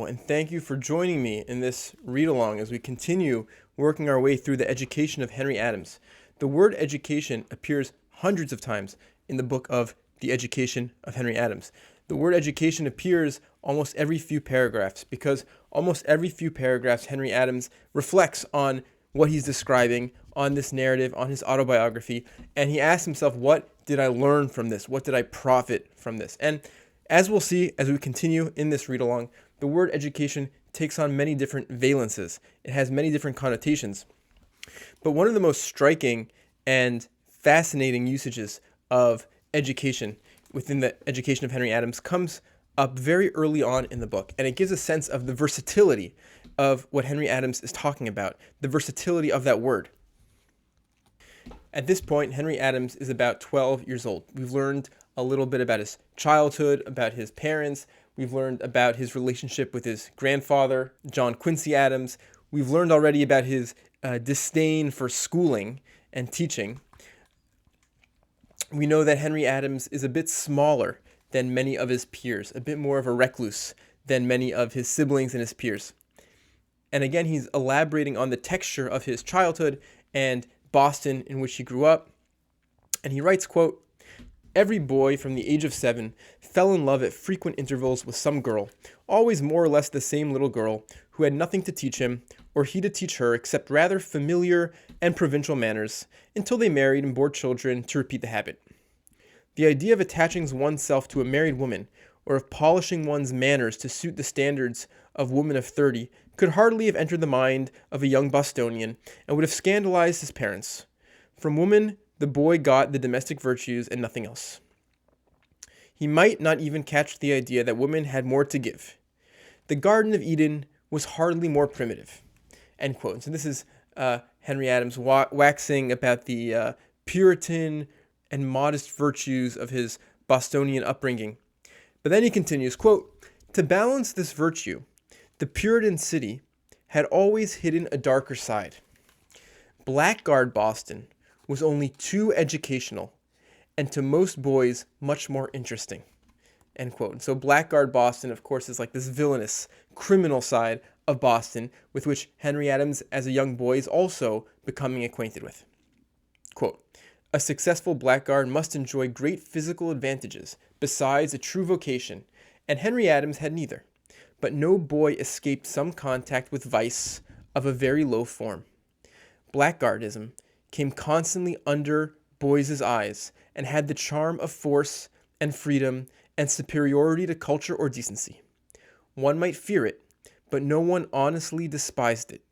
and thank you for joining me in this read-along as we continue working our way through the education of Henry Adams. The word education appears hundreds of times in the book of The Education of Henry Adams. The word education appears almost every few paragraphs because almost every few paragraphs Henry Adams reflects on what he's describing, on this narrative, on his autobiography, and he asks himself, what did I learn from this? What did I profit from this? And as we'll see as we continue in this read-along, the word education takes on many different valences. It has many different connotations. But one of the most striking and fascinating usages of education within the education of Henry Adams comes up very early on in the book, and it gives a sense of the versatility of what Henry Adams is talking about, the versatility of that word. At this point, Henry Adams is about 12 years old. We've learned a little bit about his childhood, about his parents. We've learned about his relationship with his grandfather, John Quincy Adams. We've learned already about his disdain for schooling and teaching. We know that Henry Adams is a bit smaller than many of his peers, a bit more of a recluse than many of his siblings and his peers. And again, he's elaborating on the texture of his childhood and Boston in which he grew up. And he writes, quote, "Every boy from the age of 7 fell in love at frequent intervals with some girl, always more or less the same little girl, who had nothing to teach him, or he to teach her, except rather familiar and provincial manners, until they married and bore children to repeat the habit. The idea of attaching oneself to a married woman, or of polishing one's manners to suit the standards of women of 30, could hardly have entered the mind of a young Bostonian, and would have scandalized his parents. From woman, the boy got the domestic virtues and nothing else. He might not even catch the idea that woman had more to give. The Garden of Eden was hardly more primitive." End quote. So this is Henry Adams waxing about the Puritan and modest virtues of his Bostonian upbringing. But then he continues, quote, "To balance this virtue, the Puritan city had always hidden a darker side. Blackguard Boston was only too educational, and to most boys much more interesting." End quote. And so Blackguard Boston, of course, is like this villainous, criminal side of Boston with which Henry Adams, as a young boy, is also becoming acquainted with. Quote, "A successful blackguard must enjoy great physical advantages, besides a true vocation, and Henry Adams had neither. But no boy escaped some contact with vice of a very low form. Blackguardism came constantly under boys' eyes, and had the charm of force and freedom and superiority to culture or decency. One might fear it, but no one honestly despised it.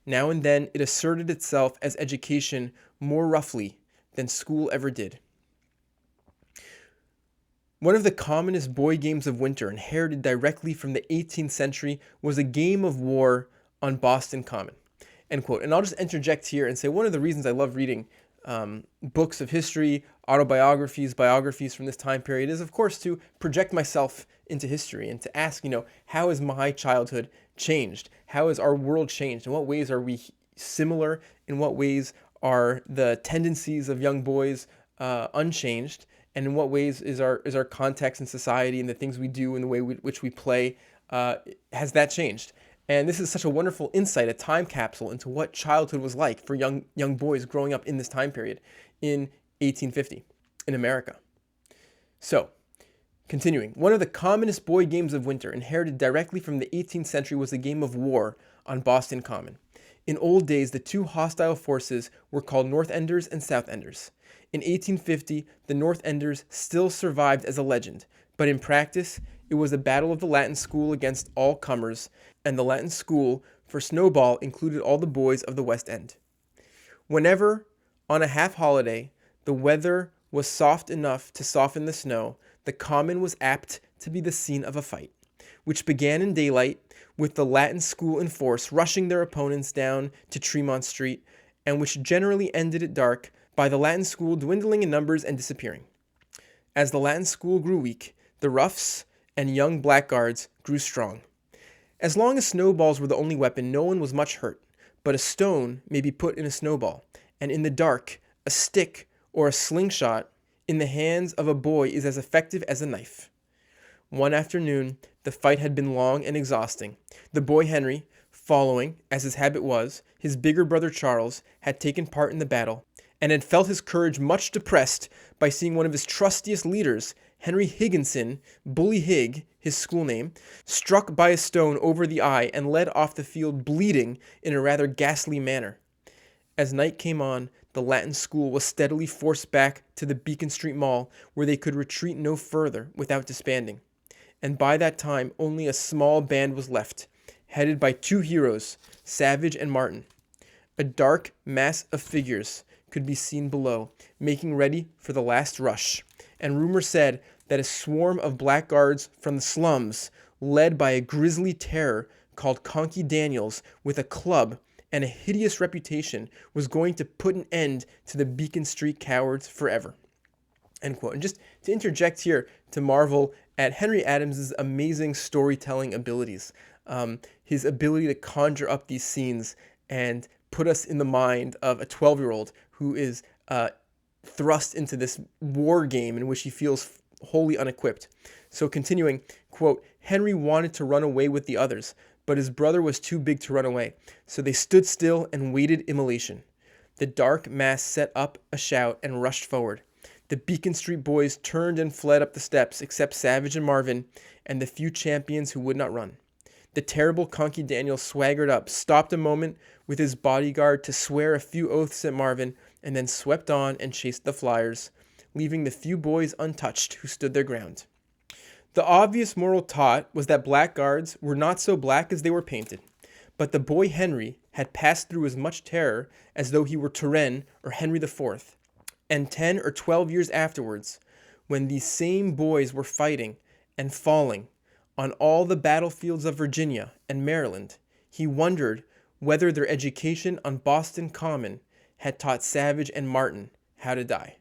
Now and then it asserted itself as education more roughly than school ever did. One of the commonest boy games of winter, inherited directly from the 18th century, was a game of war on Boston Common." End quote. And I'll just interject here and say one of the reasons I love reading books of history, autobiographies, biographies from this time period is, of course, to project myself into history and to ask, how has my childhood changed? How has our world changed? In what ways are we similar? In what ways are the tendencies of young boys unchanged? And in what ways is our context in society and the things we do and the way which we play, has that changed? And this is such a wonderful insight, a time capsule into what childhood was like for young boys growing up in this time period in 1850 in America. So, continuing, one of the commonest boy games of winter, inherited directly from the 18th century, was the game of war on Boston Common. In old days, the two hostile forces were called North Enders and South Enders. In 1850, the North Enders still survived as a legend, but in practice, it was a battle of the Latin School against all comers, and the Latin School for Snowball included all the boys of the West End. Whenever, on a half-holiday, the weather was soft enough to soften the snow, the Common was apt to be the scene of a fight, which began in daylight, with the Latin School in force rushing their opponents down to Tremont Street, and which generally ended at dark, by the Latin School dwindling in numbers and disappearing. As the Latin School grew weak, the roughs and young blackguards grew strong. As long as snowballs were the only weapon, no one was much hurt, but a stone may be put in a snowball, and in the dark, a stick or a slingshot in the hands of a boy is as effective as a knife. One afternoon, the fight had been long and exhausting. The boy Henry, following, as his habit was, his bigger brother Charles, had taken part in the battle, and had felt his courage much depressed by seeing one of his trustiest leaders, Henry Higginson, Bully Hig, his school name, struck by a stone over the eye and led off the field bleeding in a rather ghastly manner. As night came on, the Latin school was steadily forced back to the Beacon Street Mall, where they could retreat no further without disbanding. And by that time only a small band was left, headed by two heroes, Savage and Martin. A dark mass of figures could be seen below, making ready for the last rush, and rumor said that a swarm of blackguards from the slums, led by a grisly terror called Conky Daniels with a club and a hideous reputation, was going to put an end to the Beacon Street cowards forever. End quote. And just to interject here, to marvel at Henry Adams's amazing storytelling abilities, his ability to conjure up these scenes and put us in the mind of a 12-year-old who is thrust into this war game in which he feels wholly unequipped. So continuing, quote, Henry wanted to run away with the others, but his brother was too big to run away, so they stood still and waited immolation. The dark mass set up a shout and rushed forward. The Beacon Street boys turned and fled up the steps, except Savage and Marvin, and the few champions who would not run. The terrible Conky Daniel swaggered up, stopped a moment with his bodyguard to swear a few oaths at Marvin, and then swept on and chased the flyers, leaving the few boys untouched who stood their ground. The obvious moral taught was that blackguards were not so black as they were painted, but the boy Henry had passed through as much terror as though he were Turenne or Henry IV. And 10 or 12 years afterwards, when these same boys were fighting and falling on all the battlefields of Virginia and Maryland, he wondered whether their education on Boston Common had taught Savage and Martin how to die.